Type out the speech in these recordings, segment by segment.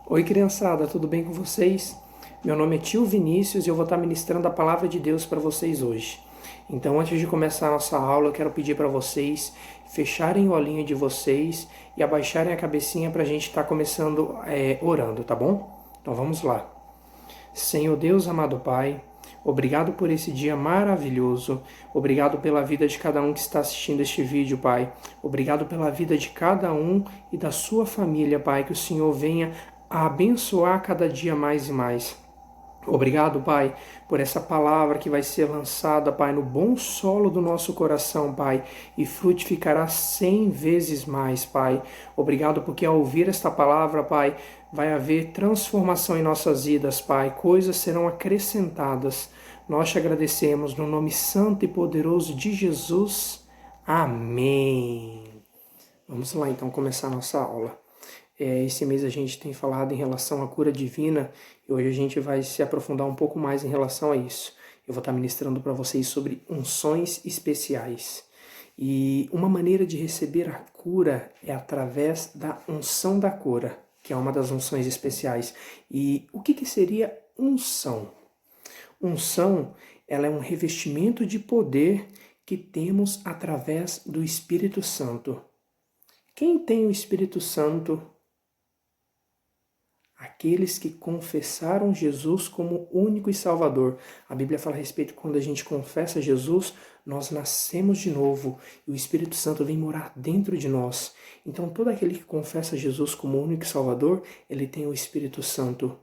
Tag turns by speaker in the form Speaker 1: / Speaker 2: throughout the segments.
Speaker 1: Oi, criançada, tudo bem com vocês? Meu nome é Tio Vinícius e eu vou estar ministrando a palavra de Deus para vocês hoje. Então, antes de começar a nossa aula, eu quero pedir para vocês fecharem o olhinho de vocês e abaixarem a cabecinha para a gente estar começando orando, tá bom? Então, vamos lá. Senhor Deus, amado Pai, obrigado por esse dia maravilhoso. Obrigado pela vida de cada um que está assistindo este vídeo, Pai. Obrigado pela vida de cada um e da sua família, Pai. Que o Senhor venha a abençoar cada dia mais e mais. Obrigado, Pai, por essa palavra que vai ser lançada, Pai, no bom solo do nosso coração, Pai, e frutificará 100 vezes mais, Pai. Obrigado porque ao ouvir esta palavra, Pai, vai haver transformação em nossas vidas, Pai. Coisas serão acrescentadas. Nós te agradecemos no nome santo e poderoso de Jesus. Amém. Vamos lá, então, começar a nossa aula. Esse mês a gente tem falado em relação à cura divina e hoje a gente vai se aprofundar um pouco mais em relação a isso. Eu vou estar ministrando para vocês sobre unções especiais. E uma maneira de receber a cura é através da unção da cura, que é uma das unções especiais. E o que seria unção? Unção, ela é um revestimento de poder que temos através do Espírito Santo. Quem tem o Espírito Santo? Aqueles que confessaram Jesus como único e salvador. A Bíblia fala a respeito que quando a gente confessa Jesus, nós nascemos de novo e o Espírito Santo vem morar dentro de nós. Então todo aquele que confessa Jesus como único e salvador, ele tem o Espírito Santo.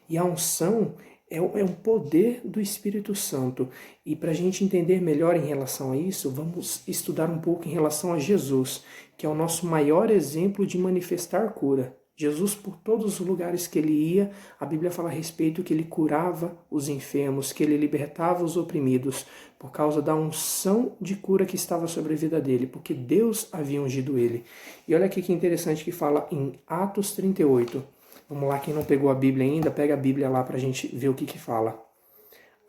Speaker 1: E a unção é um poder do Espírito Santo. E para a gente entender melhor em relação a isso, vamos estudar um pouco em relação a Jesus, que é o nosso maior exemplo de manifestar cura. Jesus, por todos os lugares que ele ia, a Bíblia fala a respeito que ele curava os enfermos, que ele libertava os oprimidos, por causa da unção de cura que estava sobre a vida dele, porque Deus havia ungido ele. E olha aqui que interessante que fala em Atos 38. Vamos lá, quem não pegou a Bíblia ainda, pega a Bíblia lá para a gente ver o que fala.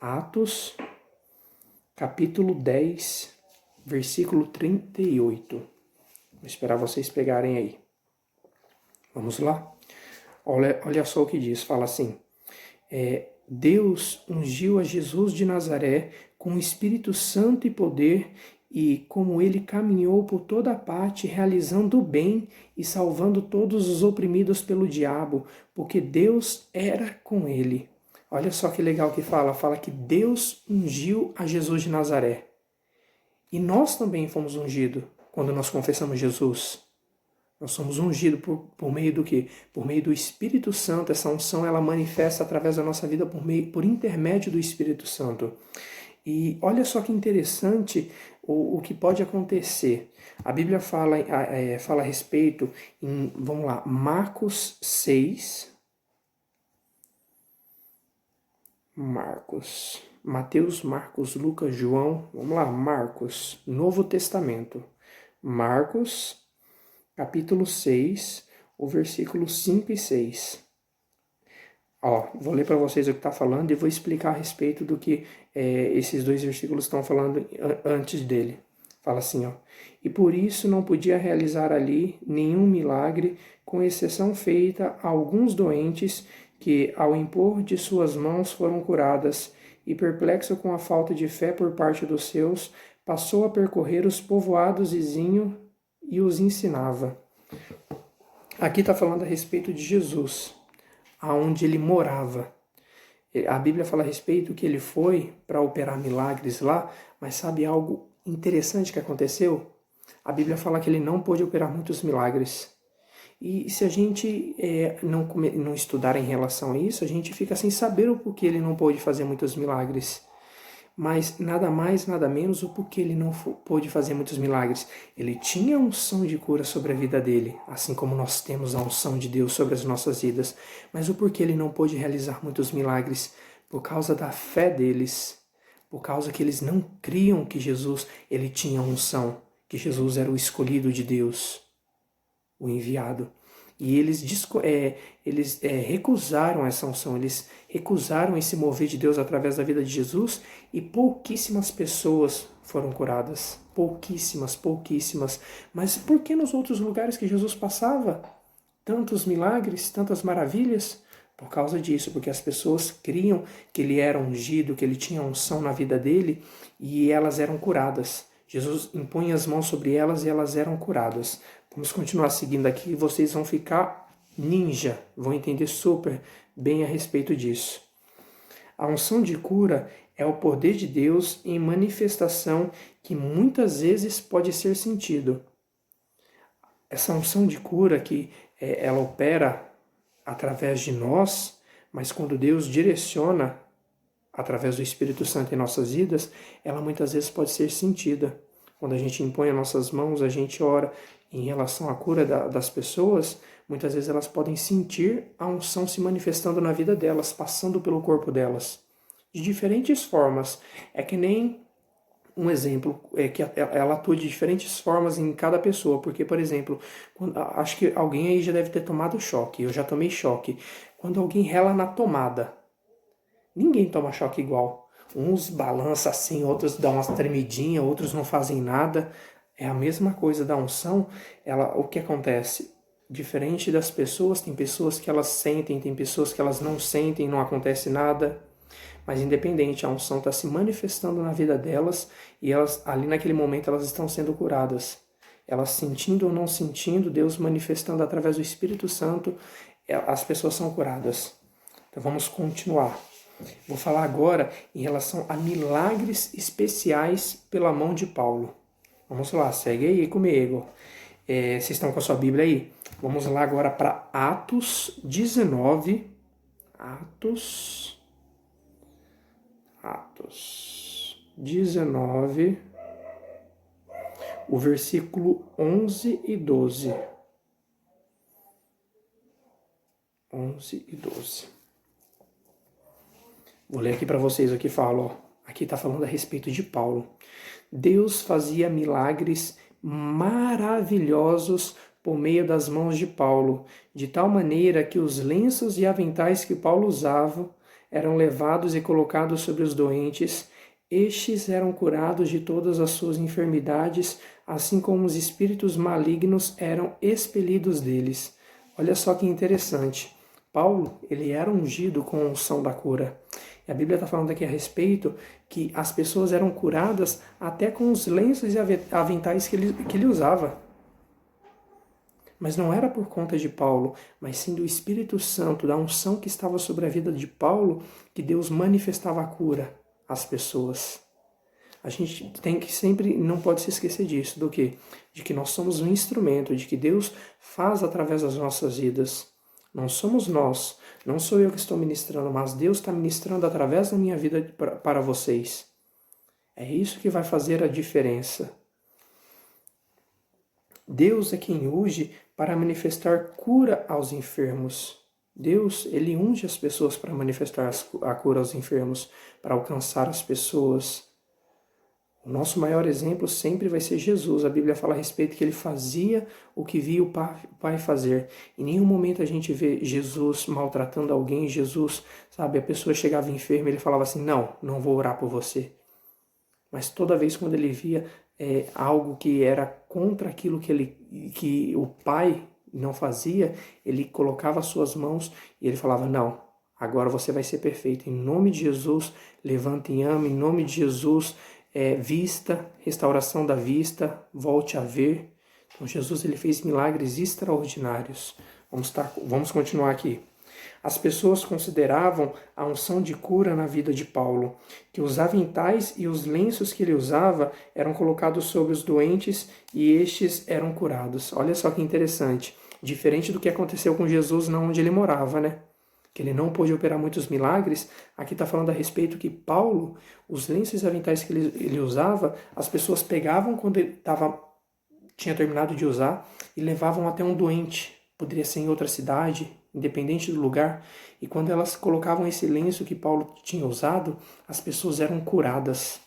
Speaker 1: Atos, capítulo 10, versículo 38. Vou esperar vocês pegarem aí. Vamos lá? Olha só o que diz, fala assim. Deus ungiu a Jesus de Nazaré com o Espírito Santo e poder, e como ele caminhou por toda parte, realizando o bem e salvando todos os oprimidos pelo diabo, porque Deus era com ele. Olha só que legal que fala que Deus ungiu a Jesus de Nazaré. E nós também fomos ungidos quando nós confessamos Jesus. Nós somos ungidos por meio do quê? Por meio do Espírito Santo. Essa unção ela manifesta através da nossa vida por intermédio do Espírito Santo. E olha só que interessante o que pode acontecer. A Bíblia fala a respeito em, vamos lá, Marcos 6, Mateus, Marcos, Lucas, João, vamos lá, Marcos, Novo Testamento. Marcos, capítulo 6, o versículo 5 e 6. Vou ler para vocês o que está falando e vou explicar a respeito do que esses dois versículos estão falando antes dele. Fala assim, e por isso não podia realizar ali nenhum milagre, com exceção feita a alguns doentes que, ao impor de suas mãos, foram curadas, e perplexo com a falta de fé por parte dos seus, passou a percorrer os povoados vizinhos e os ensinava. Aqui está falando a respeito de Jesus, aonde ele morava. A Bíblia fala a respeito que ele foi para operar milagres lá, mas sabe algo interessante que aconteceu? A Bíblia fala que ele não pôde operar muitos milagres. E se a gente não estudar em relação a isso, a gente fica sem saber o porquê ele não pôde fazer muitos milagres. Mas nada mais, nada menos o porquê ele não pôde fazer muitos milagres. Ele tinha a unção de cura sobre a vida dele, assim como nós temos a unção de Deus sobre as nossas vidas. Mas o porquê ele não pôde realizar muitos milagres? Por causa da fé deles. Por causa que eles não criam que Jesus ele tinha unção, que Jesus era o escolhido de Deus, o enviado. E eles recusaram essa unção, eles recusaram esse mover de Deus através da vida de Jesus e pouquíssimas pessoas foram curadas. Pouquíssimas. Mas por que nos outros lugares que Jesus passava? tantos milagres, tantas maravilhas? Por causa disso, porque as pessoas criam que ele era ungido, que ele tinha unção na vida dele e elas eram curadas. Jesus impunha as mãos sobre elas e elas eram curadas. Vamos continuar seguindo aqui e vocês vão ficar ninja, vão entender super bem a respeito disso. A unção de cura é o poder de Deus em manifestação que muitas vezes pode ser sentido. Essa unção de cura que ela opera através de nós, mas quando Deus direciona através do Espírito Santo em nossas vidas, ela muitas vezes pode ser sentida. Quando a gente impõe as nossas mãos, a gente ora em relação à cura das pessoas, muitas vezes elas podem sentir a unção se manifestando na vida delas, passando pelo corpo delas, de diferentes formas. É que nem um exemplo, é que ela atua de diferentes formas em cada pessoa, porque, por exemplo, acho que alguém aí já deve ter tomado choque, eu já tomei choque. Quando alguém rela na tomada, ninguém toma choque igual. Uns balançam assim, outros dão umas tremidinhas, outros não fazem nada. É a mesma coisa da unção. O que acontece? Diferente das pessoas, tem pessoas que elas sentem, tem pessoas que elas não sentem, não acontece nada. Mas independente, a unção está se manifestando na vida delas e elas ali naquele momento elas estão sendo curadas. Elas sentindo ou não sentindo, Deus manifestando através do Espírito Santo, as pessoas são curadas. Então vamos continuar. Vou falar agora em relação a milagres especiais pela mão de Paulo. Vamos lá, segue aí comigo. Vocês estão com a sua Bíblia aí? Vamos lá agora para Atos 19. Atos 19, o versículo 11 e 12. 11 e 12. Vou ler aqui para vocês o que fala. Ó. Aqui está falando a respeito de Paulo. Deus fazia milagres maravilhosos por meio das mãos de Paulo, de tal maneira que os lenços e aventais que Paulo usava eram levados e colocados sobre os doentes. Estes eram curados de todas as suas enfermidades, assim como os espíritos malignos eram expelidos deles. Olha só que interessante. Paulo, ele era ungido com a unção da cura. E a Bíblia está falando aqui a respeito que as pessoas eram curadas até com os lenços e aventais que ele usava. Mas não era por conta de Paulo, mas sim do Espírito Santo, da unção que estava sobre a vida de Paulo, que Deus manifestava a cura às pessoas. A gente tem que sempre, não pode se esquecer disso, do quê? De que nós somos um instrumento, de que Deus faz através das nossas vidas. Não somos nós, não sou eu que estou ministrando, mas Deus está ministrando através da minha vida para vocês. É isso que vai fazer a diferença. Deus é quem unge para manifestar cura aos enfermos. Deus, ele unge as pessoas para manifestar a cura aos enfermos, para alcançar as pessoas. O nosso maior exemplo sempre vai ser Jesus. A Bíblia fala a respeito que ele fazia o que via o Pai fazer. Em nenhum momento a gente vê Jesus maltratando alguém. Jesus, sabe, a pessoa chegava enferma e ele falava assim, não vou orar por você. Mas toda vez quando ele via algo que era contra aquilo que o Pai não fazia, ele colocava as suas mãos e ele falava, não, agora você vai ser perfeito. Em nome de Jesus, levanta e ame. Em nome de Jesus, vista, restauração da vista, volte a ver. Então Jesus ele fez milagres extraordinários. Vamos continuar aqui. As pessoas consideravam a unção de cura na vida de Paulo, que os aventais e os lenços que ele usava eram colocados sobre os doentes e estes eram curados. Olha só que interessante. Diferente do que aconteceu com Jesus, não onde ele morava, né? Que ele não pôde operar muitos milagres, aqui está falando a respeito que Paulo, os lenços e aventais que ele usava, as pessoas pegavam quando ele tinha terminado de usar e levavam até um doente, poderia ser em outra cidade, independente do lugar, e quando elas colocavam esse lenço que Paulo tinha usado, as pessoas eram curadas.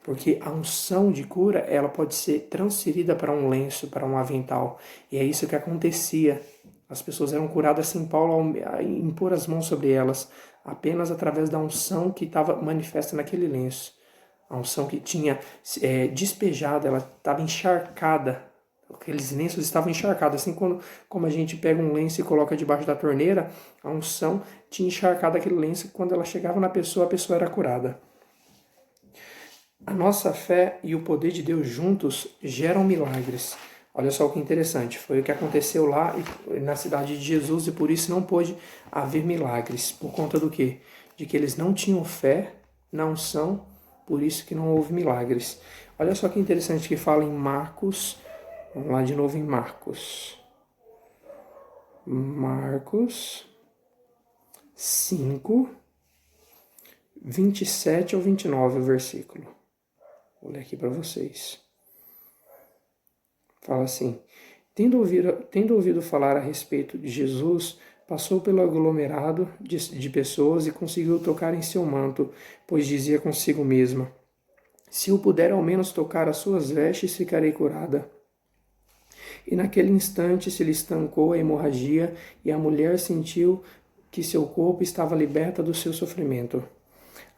Speaker 1: Porque a unção de cura, ela pode ser transferida para um lenço, para um avental, e é isso que acontecia. As pessoas eram curadas sem Paulo impor as mãos sobre elas, apenas através da unção que estava manifesta naquele lenço. A unção que tinha despejado, ela estava encharcada Aqueles lenços estavam encharcados, assim como a gente pega um lenço e coloca debaixo da torneira, a unção tinha encharcado aquele lenço, e quando ela chegava na pessoa, a pessoa era curada. A nossa fé e o poder de Deus juntos geram milagres. Olha só o que interessante, foi o que aconteceu lá na cidade de Jesus e por isso não pôde haver milagres. Por conta do quê? De que eles não tinham fé na unção, por isso que não houve milagres. Olha só que interessante que fala em Marcos, vamos lá de novo em Marcos. Marcos 5, 27 ao 29 o versículo. Vou ler aqui para vocês. Fala assim: tendo ouvido falar a respeito de Jesus, passou pelo aglomerado de pessoas e conseguiu tocar em seu manto, pois dizia consigo mesma: se eu puder ao menos tocar as suas vestes, ficarei curada. E naquele instante se lhe estancou a hemorragia e a mulher sentiu que seu corpo estava liberta do seu sofrimento.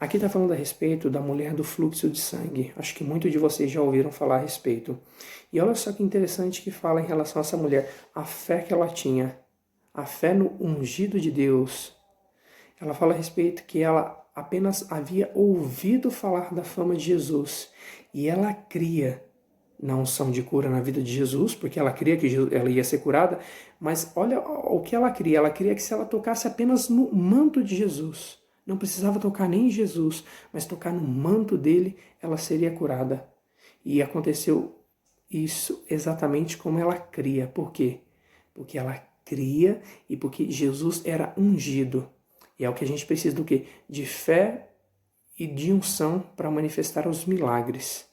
Speaker 1: Aqui está falando a respeito da mulher do fluxo de sangue. Acho que muitos de vocês já ouviram falar a respeito. E olha só que interessante que fala em relação a essa mulher, a fé que ela tinha, a fé no ungido de Deus. Ela fala a respeito que ela apenas havia ouvido falar da fama de Jesus e ela cria na unção de cura na vida de Jesus, porque ela cria que ela ia ser curada, mas olha o que ela cria que se ela tocasse apenas no manto de Jesus, não precisava tocar nem em Jesus, mas tocar no manto dele, ela seria curada. E aconteceu isso exatamente como ela cria. Por quê? Porque ela cria e porque Jesus era ungido. E é o que a gente precisa do quê? De fé e de unção para manifestar os milagres.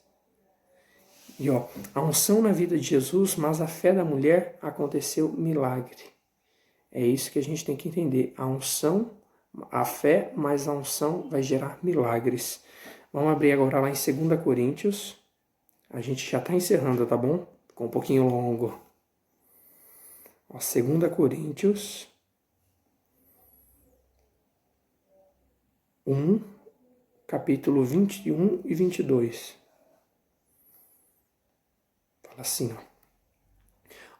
Speaker 1: E a unção na vida de Jesus, mas a fé da mulher aconteceu milagre. É isso que a gente tem que entender. A unção, a fé, mais a unção vai gerar milagres. Vamos abrir agora lá em 2 Coríntios. A gente já está encerrando, tá bom? Ficou um pouquinho longo. 2 Coríntios 1, capítulo 21 e 22. Fala assim,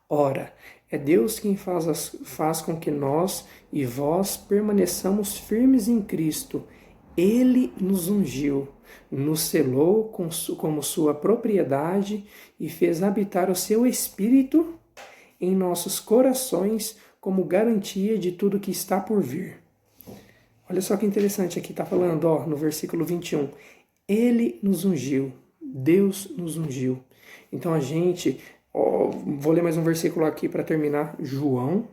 Speaker 1: Ora, é Deus quem faz com que nós e vós permaneçamos firmes em Cristo. Ele nos ungiu, nos selou como sua propriedade e fez habitar o seu Espírito em nossos corações como garantia de tudo que está por vir. Olha só que interessante aqui, está falando no versículo 21. Ele nos ungiu, Deus nos ungiu. Então a gente... vou ler mais um versículo aqui para terminar. João.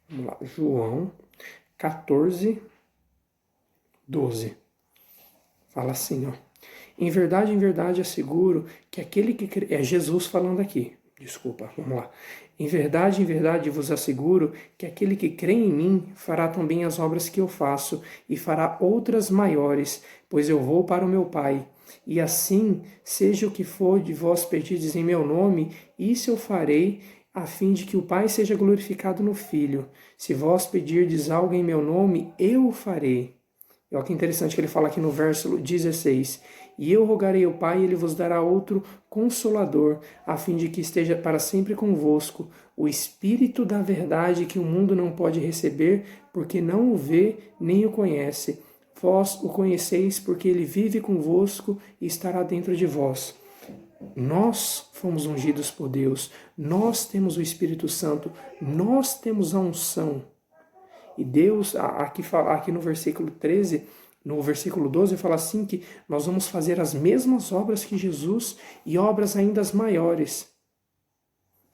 Speaker 1: Vamos lá. João 14, 12. Fala assim, em verdade asseguro que aquele que crê... É Jesus falando aqui. Desculpa, vamos lá. Em verdade vos asseguro que aquele que crê em mim fará também as obras que eu faço e fará outras maiores, pois eu vou para o meu Pai. E assim, seja o que for de vós pedirdes em meu nome, isso eu farei, a fim de que o Pai seja glorificado no Filho. Se vós pedirdes algo em meu nome, eu o farei. E olha que interessante que ele fala aqui no verso 16. E eu rogarei ao Pai, e ele vos dará outro Consolador, a fim de que esteja para sempre convosco, o Espírito da verdade que o mundo não pode receber, porque não o vê nem o conhece. Vós o conheceis porque ele vive convosco e estará dentro de vós. Nós fomos ungidos por Deus, nós temos o Espírito Santo, nós temos a unção. E Deus, aqui no versículo 13, no versículo 12, fala assim que nós vamos fazer as mesmas obras que Jesus e obras ainda maiores.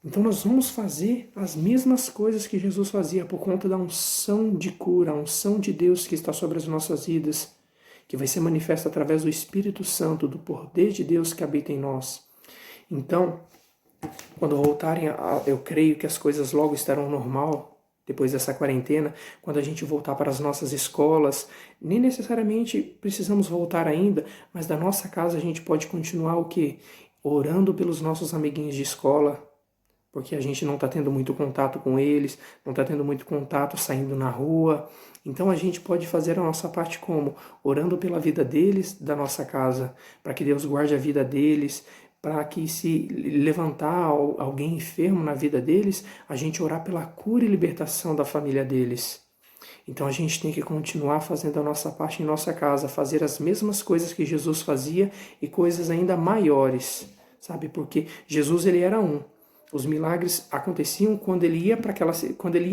Speaker 1: Então nós vamos fazer as mesmas coisas que Jesus fazia por conta da unção de cura, a unção de Deus que está sobre as nossas vidas, que vai ser manifesta através do Espírito Santo, do poder de Deus que habita em nós. Então, quando voltarem, eu creio que as coisas logo estarão normal, depois dessa quarentena, quando a gente voltar para as nossas escolas, nem necessariamente precisamos voltar ainda, mas da nossa casa a gente pode continuar o quê? Orando pelos nossos amiguinhos de escola, porque a gente não está tendo muito contato com eles, não está tendo muito contato saindo na rua. Então a gente pode fazer a nossa parte como? Orando pela vida deles, da nossa casa, para que Deus guarde a vida deles, para que se levantar alguém enfermo na vida deles, a gente orar pela cura e libertação da família deles. Então a gente tem que continuar fazendo a nossa parte em nossa casa, fazer as mesmas coisas que Jesus fazia e coisas ainda maiores, sabe? Porque Jesus, ele era um. Os milagres aconteciam quando ele ia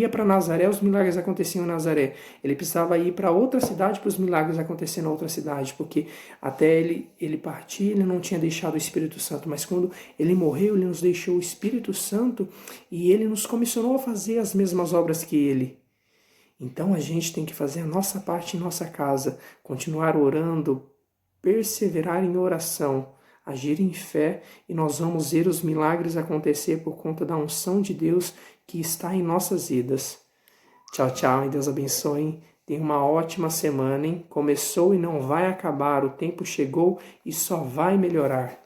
Speaker 1: para Nazaré, os milagres aconteciam em Nazaré. Ele precisava ir para outra cidade para os milagres acontecerem na outra cidade, porque até ele partir, ele não tinha deixado o Espírito Santo, mas quando ele morreu, ele nos deixou o Espírito Santo e ele nos comissionou a fazer as mesmas obras que ele. Então a gente tem que fazer a nossa parte em nossa casa, continuar orando, perseverar em oração, agir em fé, e nós vamos ver os milagres acontecer por conta da unção de Deus que está em nossas vidas. Tchau, tchau, e Deus abençoe. Tenha uma ótima semana, hein? Começou e não vai acabar, o tempo chegou e só vai melhorar.